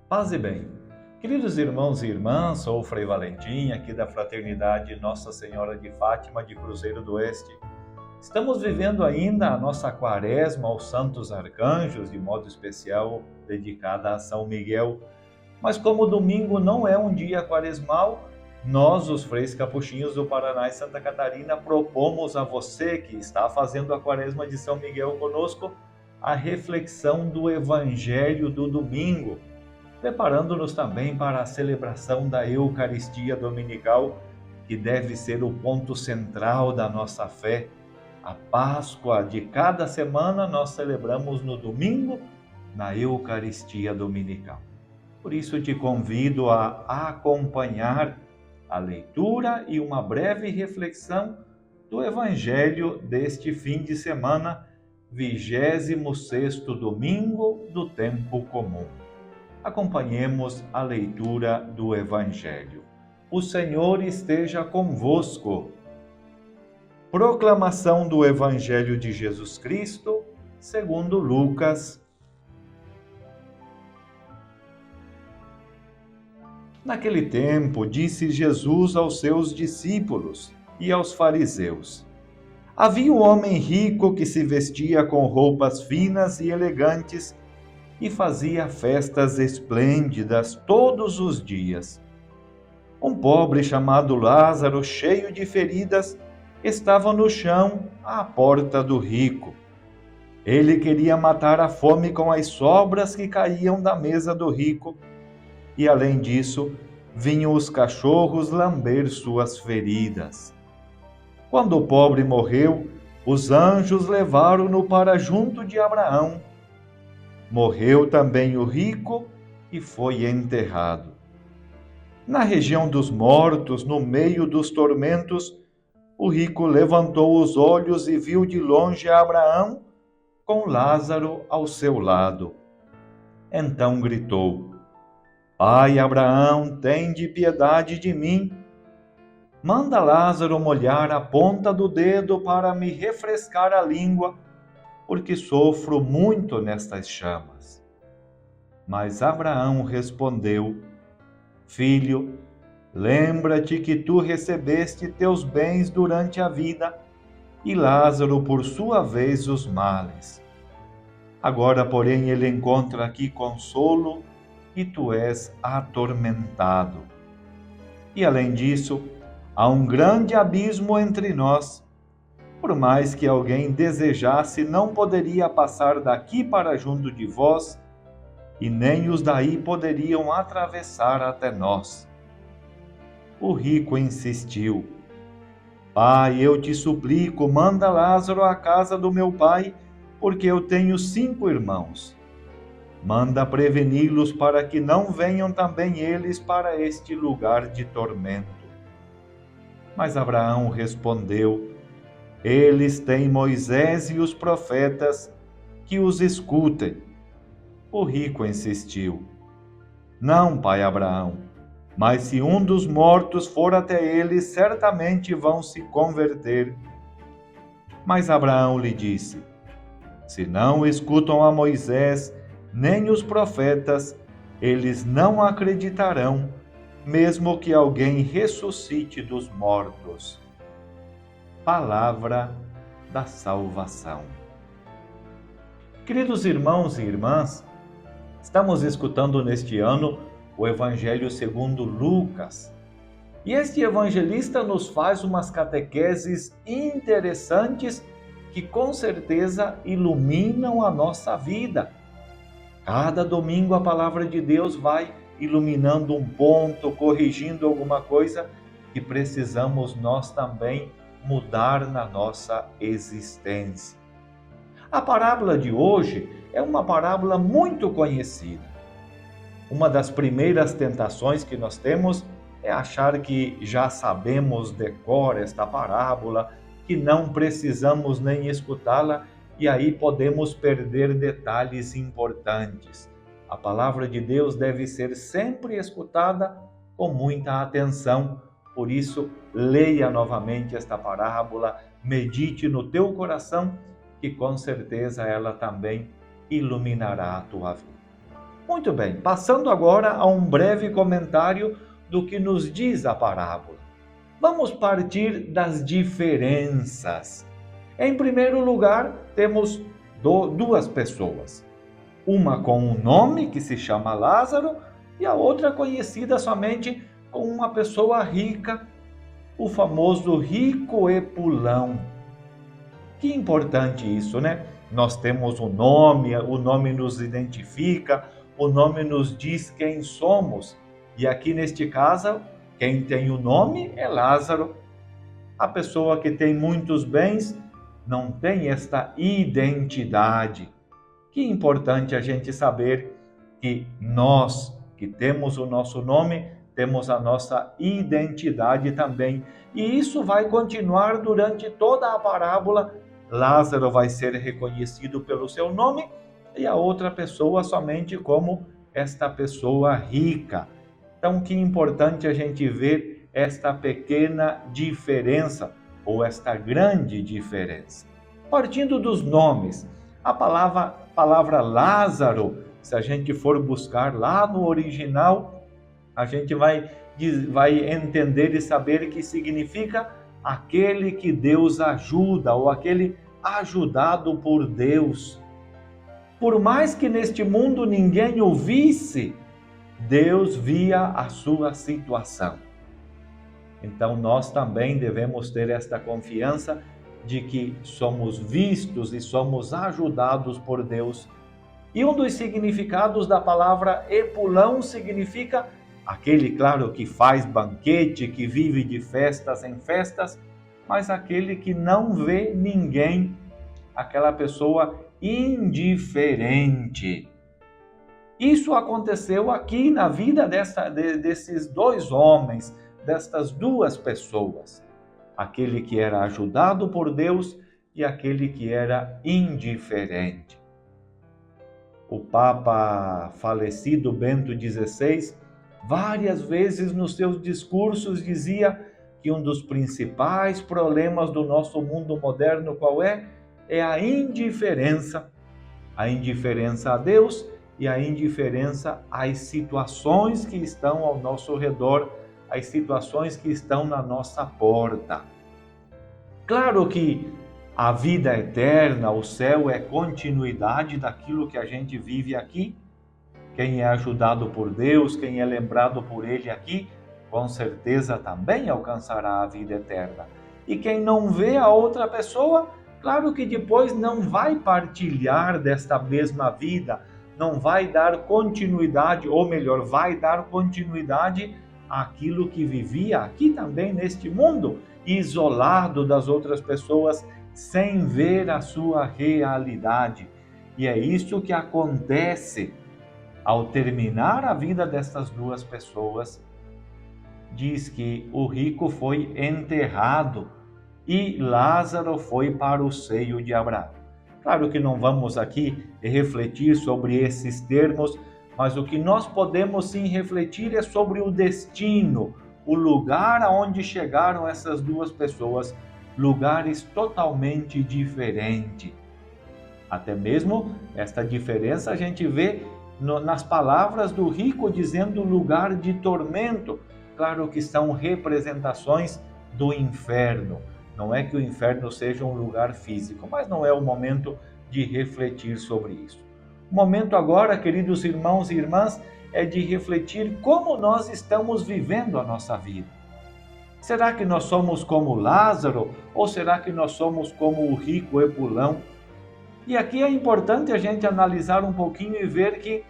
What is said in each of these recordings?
Paz e bem. Queridos irmãos e irmãs, sou o Frei Valentim, aqui da Fraternidade Nossa Senhora de Fátima de Cruzeiro do Oeste. Estamos vivendo ainda a nossa quaresma aos Santos Arcanjos, de modo especial dedicada a São Miguel. Mas como domingo não é um dia quaresmal, nós, os Freis Capuchinhos do Paraná e Santa Catarina, propomos a você que está fazendo a quaresma de São Miguel conosco a reflexão do Evangelho do domingo, preparando-nos também para a celebração da Eucaristia Dominical, que deve ser o ponto central da nossa fé. A Páscoa de cada semana nós celebramos no domingo, na Eucaristia Dominical. Por isso te convido a acompanhar a leitura e uma breve reflexão do Evangelho deste fim de semana, 26º domingo do tempo comum. Acompanhemos a leitura do Evangelho. O Senhor esteja convosco. Proclamação do Evangelho de Jesus Cristo, segundo Lucas. Naquele tempo, disse Jesus aos seus discípulos e aos fariseus: Havia um homem rico que se vestia com roupas finas e elegantes e fazia festas esplêndidas todos os dias. Um pobre chamado Lázaro, cheio de feridas, estava no chão à porta do rico. Ele queria matar a fome com as sobras que caíam da mesa do rico, e além disso, vinham os cachorros lamber suas feridas. Quando o pobre morreu, os anjos levaram-no para junto de Abraão. Morreu também o rico e foi enterrado. Na região dos mortos, no meio dos tormentos, o rico levantou os olhos e viu de longe Abraão com Lázaro ao seu lado. Então gritou: Pai Abraão, tende piedade de mim. Manda Lázaro molhar a ponta do dedo para me refrescar a língua, porque sofro muito nestas chamas. Mas Abraão respondeu: Filho, lembra-te que tu recebeste teus bens durante a vida, e Lázaro, por sua vez, os males. Agora, porém, ele encontra aqui consolo, e tu és atormentado. E, além disso, há um grande abismo entre nós. Por mais que alguém desejasse, não poderia passar daqui para junto de vós, e nem os daí poderiam atravessar até nós. O rico insistiu: Pai, eu te suplico, manda Lázaro à casa do meu pai, porque eu tenho 5 irmãos. Manda preveni-los para que não venham também eles para este lugar de tormento. Mas Abraão respondeu: Eles têm Moisés e os profetas, que os escutem. O rico insistiu: Não, pai Abraão, mas se um dos mortos for até eles, certamente vão se converter. Mas Abraão lhe disse: Se não escutam a Moisés nem os profetas, eles não acreditarão, mesmo que alguém ressuscite dos mortos. Palavra da salvação. Queridos irmãos e irmãs, estamos escutando neste ano o Evangelho segundo Lucas. E este evangelista nos faz umas catequeses interessantes que com certeza iluminam a nossa vida. Cada domingo a palavra de Deus vai iluminando um ponto, corrigindo alguma coisa que precisamos nós também mudar na nossa existência. A parábola de hoje é uma parábola muito conhecida. Uma das primeiras tentações que nós temos é achar que já sabemos de cor esta parábola, que não precisamos nem escutá-la, e aí podemos perder detalhes importantes. A palavra de Deus deve ser sempre escutada com muita atenção. Por isso, leia novamente esta parábola, medite no teu coração, que com certeza ela também iluminará a tua vida. Muito bem, passando agora a um breve comentário do que nos diz a parábola. Vamos partir das diferenças. Em primeiro lugar, temos duas pessoas. Uma com um nome que se chama Lázaro e a outra conhecida somente como uma pessoa rica, o famoso rico Epulão. Que importante isso, né? Nós temos o nome nos identifica, o nome nos diz quem somos. E aqui neste caso, quem tem o nome é Lázaro. A pessoa que tem muitos bens não tem esta identidade. Que importante a gente saber que nós, que temos o nosso nome, temos a nossa identidade também. E isso vai continuar durante toda a parábola. Lázaro vai ser reconhecido pelo seu nome e a outra pessoa somente como esta pessoa rica. Então, que importante a gente ver esta pequena diferença ou esta grande diferença. Partindo dos nomes, a palavra Lázaro, se a gente for buscar lá no original, a gente vai entender e saber que significa aquele que Deus ajuda ou aquele ajudado por Deus. Por mais que neste mundo ninguém o visse, Deus via a sua situação. Então nós também devemos ter esta confiança de que somos vistos e somos ajudados por Deus. E um dos significados da palavra Epulão significa aquele, claro, que faz banquete, que vive de festas em festas, mas aquele que não vê ninguém, aquela pessoa indiferente. Isso aconteceu aqui na vida desses dois homens, destas duas pessoas. Aquele que era ajudado por Deus e aquele que era indiferente. O Papa falecido Bento XVI, várias vezes nos seus discursos dizia que um dos principais problemas do nosso mundo moderno qual é? É a indiferença. A indiferença a Deus e a indiferença às situações que estão ao nosso redor, as situações que estão na nossa porta. Claro que a vida eterna, o céu é continuidade daquilo que a gente vive aqui. Quem é ajudado por Deus, quem é lembrado por Ele aqui, com certeza também alcançará a vida eterna. E quem não vê a outra pessoa, claro que depois não vai partilhar desta mesma vida, não vai dar continuidade, ou melhor, vai dar continuidade àquilo que vivia aqui também neste mundo, isolado das outras pessoas, sem ver a sua realidade. E é isso que acontece ao terminar a vida dessas duas pessoas. Diz que o rico foi enterrado e Lázaro foi para o seio de Abraão. Claro que não vamos aqui refletir sobre esses termos, mas o que nós podemos sim refletir é sobre o destino, o lugar aonde chegaram essas duas pessoas, lugares totalmente diferentes. Até mesmo esta diferença a gente vê nas palavras do rico dizendo lugar de tormento. Claro que são representações do inferno. Não é que o inferno seja um lugar físico, mas não é o momento de refletir sobre isso. O momento agora, queridos irmãos e irmãs, é de refletir como nós estamos vivendo a nossa vida. Será que nós somos como Lázaro ou será que nós somos como o rico Epulão? E aqui é importante a gente analisar um pouquinho e ver que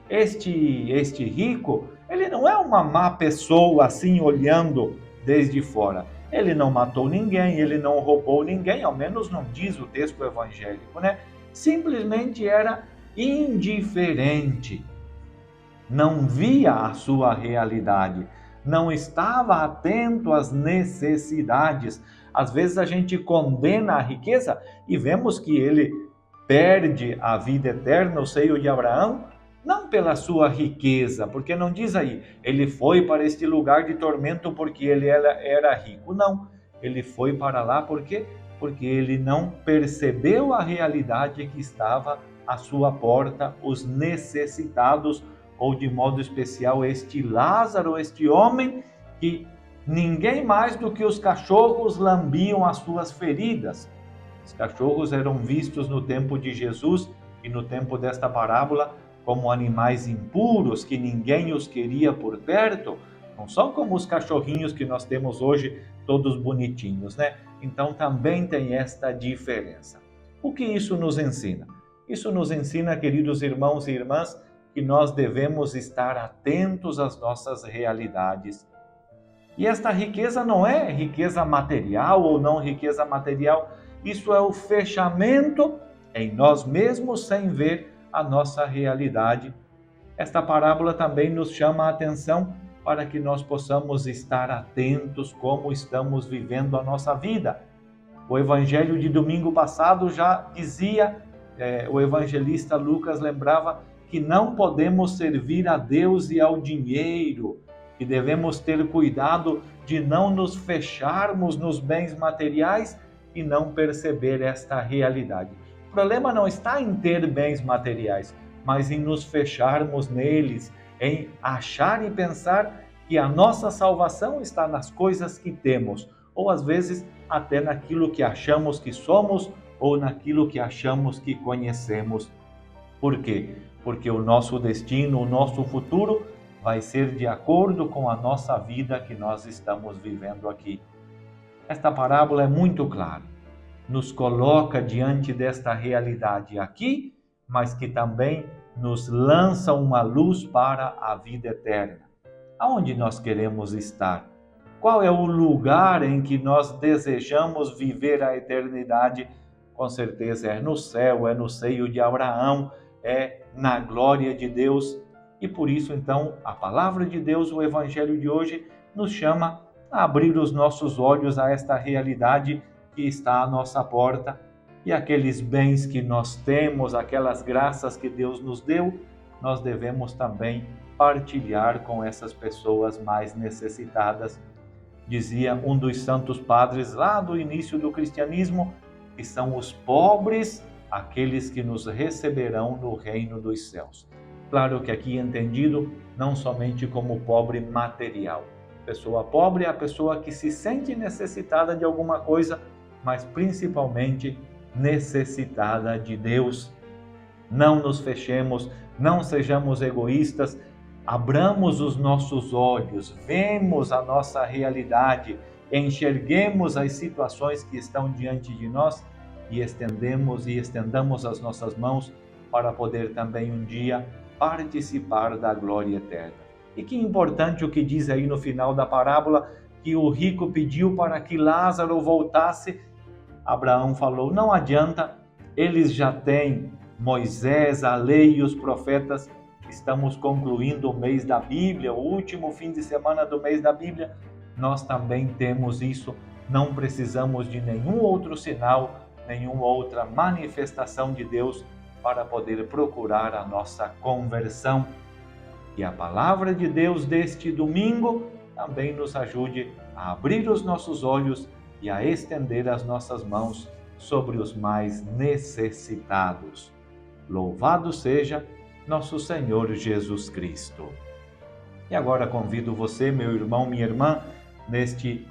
este rico, ele não é uma má pessoa assim olhando desde fora. Ele não matou ninguém, ele não roubou ninguém, ao menos não diz o texto evangélico, né? Simplesmente era indiferente. Não via a sua realidade, não estava atento às necessidades. Às vezes a gente condena a riqueza e vemos que ele perde a vida eterna, o seio de Abraão, não pela sua riqueza, porque não diz aí, ele foi para este lugar de tormento porque ele era rico. Não, ele foi para lá porque ele não percebeu a realidade que estava à sua porta, os necessitados, ou de modo especial este Lázaro, este homem que ninguém mais do que os cachorros lambiam as suas feridas. Os cachorros eram vistos no tempo de Jesus e no tempo desta parábola como animais impuros, que ninguém os queria por perto. Não são como os cachorrinhos que nós temos hoje, todos bonitinhos, né? Então também tem esta diferença. O que isso nos ensina? Isso nos ensina, queridos irmãos e irmãs, que nós devemos estar atentos às nossas realidades. E esta riqueza não é riqueza material ou não riqueza material, isso é o fechamento em nós mesmos sem ver a nossa realidade. Esta parábola também nos chama a atenção para que nós possamos estar atentos como estamos vivendo a nossa vida. O evangelho de domingo passado já dizia, o evangelista Lucas lembrava que não podemos servir a Deus e ao dinheiro, que devemos ter cuidado de não nos fecharmos nos bens materiais e não perceber esta realidade. O problema não está em ter bens materiais, mas em nos fecharmos neles, em achar e pensar que a nossa salvação está nas coisas que temos, ou às vezes até naquilo que achamos que somos ou naquilo que achamos que conhecemos. Por quê? Porque o nosso destino, o nosso futuro vai ser de acordo com a nossa vida que nós estamos vivendo aqui. Esta parábola é muito clara, nos coloca diante desta realidade aqui, mas que também nos lança uma luz para a vida eterna. Aonde nós queremos estar? Qual é o lugar em que nós desejamos viver a eternidade? Com certeza é no céu, é no seio de Abraão, é na glória de Deus. E por isso, então, a palavra de Deus, o evangelho de hoje, nos chama a abrir os nossos olhos a esta realidade que está à nossa porta. E aqueles bens que nós temos, aquelas graças que Deus nos deu, nós devemos também partilhar com essas pessoas mais necessitadas. Dizia um dos santos padres lá do início do cristianismo, que são os pobres, aqueles que nos receberão no reino dos céus. Claro que aqui entendido não somente como pobre material. Pessoa pobre é a pessoa que se sente necessitada de alguma coisa, mas principalmente necessitada de Deus. Não nos fechemos, não sejamos egoístas, abramos os nossos olhos, vemos a nossa realidade, enxerguemos as situações que estão diante de nós e estendamos as nossas mãos para poder também um dia participar da glória eterna. E que importante o que diz aí no final da parábola, que o rico pediu para que Lázaro voltasse. Abraão falou, não adianta, eles já têm Moisés, a lei e os profetas. Estamos concluindo o mês da Bíblia, o último fim de semana do mês da Bíblia. Nós também temos isso, não precisamos de nenhum outro sinal, nenhuma outra manifestação de Deus para poder procurar a nossa conversão. E a palavra de Deus deste domingo também nos ajude a abrir os nossos olhos e a estender as nossas mãos sobre os mais necessitados. Louvado seja nosso Senhor Jesus Cristo. E agora convido você, meu irmão, minha irmã, neste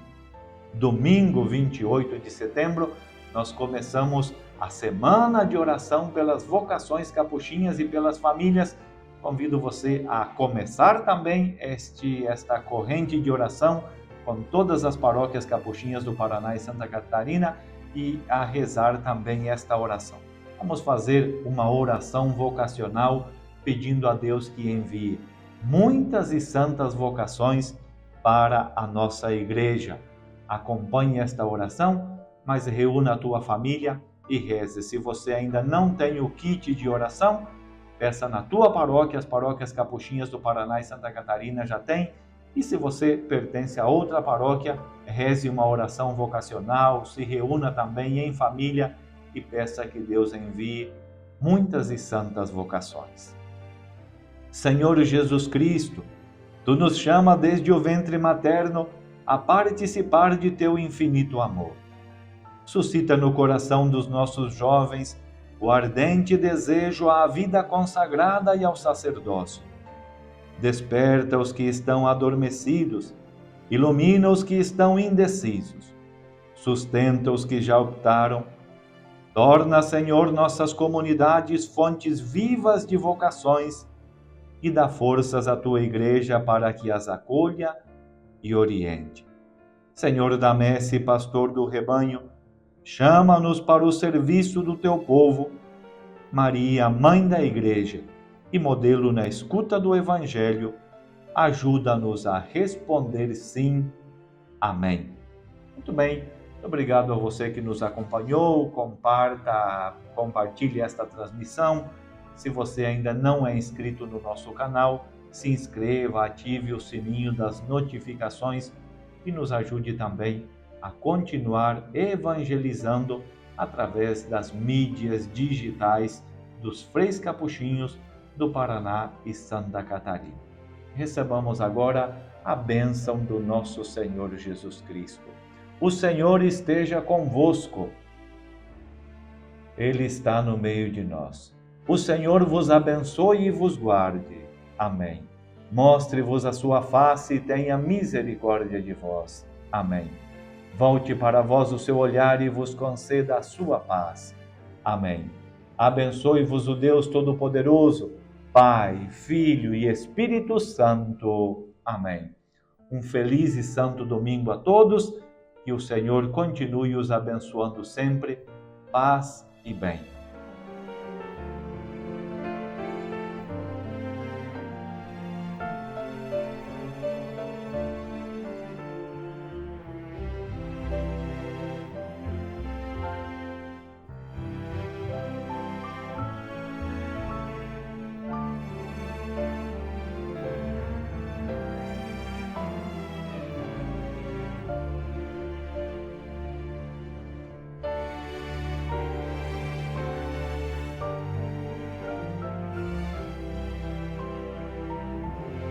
domingo 28 de setembro, nós começamos a semana de oração pelas vocações capuchinhas e pelas famílias. Convido você a começar também esta corrente de oração com todas as paróquias capuchinhas do Paraná e Santa Catarina e a rezar também esta oração. Vamos fazer uma oração vocacional pedindo a Deus que envie muitas e santas vocações para a nossa igreja. Acompanhe esta oração, mas reúna a tua família e reze. Se você ainda não tem o kit de oração, peça na tua paróquia, as paróquias capuchinhas do Paraná e Santa Catarina já tem. E se você pertence a outra paróquia, reze uma oração vocacional, se reúna também em família e peça que Deus envie muitas e santas vocações. Senhor Jesus Cristo, Tu nos chama desde o ventre materno a participar de Teu infinito amor. Suscita no coração dos nossos jovens o ardente desejo à vida consagrada e ao sacerdócio. Desperta os que estão adormecidos, ilumina os que estão indecisos, sustenta os que já optaram. Torna, Senhor, nossas comunidades fontes vivas de vocações e dá forças à tua igreja para que as acolha e oriente. Senhor da messe, pastor do rebanho, chama-nos para o serviço do teu povo. Maria, mãe da igreja e modelo na escuta do evangelho, ajuda-nos a responder sim. Amém. Muito bem. Obrigado a você que nos acompanhou, compartilhe esta transmissão. Se você ainda não é inscrito no nosso canal, se inscreva, ative o sininho das notificações e nos ajude também a continuar evangelizando através das mídias digitais dos Freis Capuchinhos do Paraná e Santa Catarina. Recebamos agora a bênção do nosso Senhor Jesus Cristo. O Senhor esteja convosco. Ele está no meio de nós. O Senhor vos abençoe e vos guarde. Amém. Mostre-vos a sua face e tenha misericórdia de vós. Amém. Volte para vós o seu olhar e vos conceda a sua paz. Amém. Abençoe-vos o Deus Todo-Poderoso, Pai, Filho e Espírito Santo. Amém. Um feliz e santo domingo a todos. Que o Senhor continue os abençoando sempre. Paz e bem.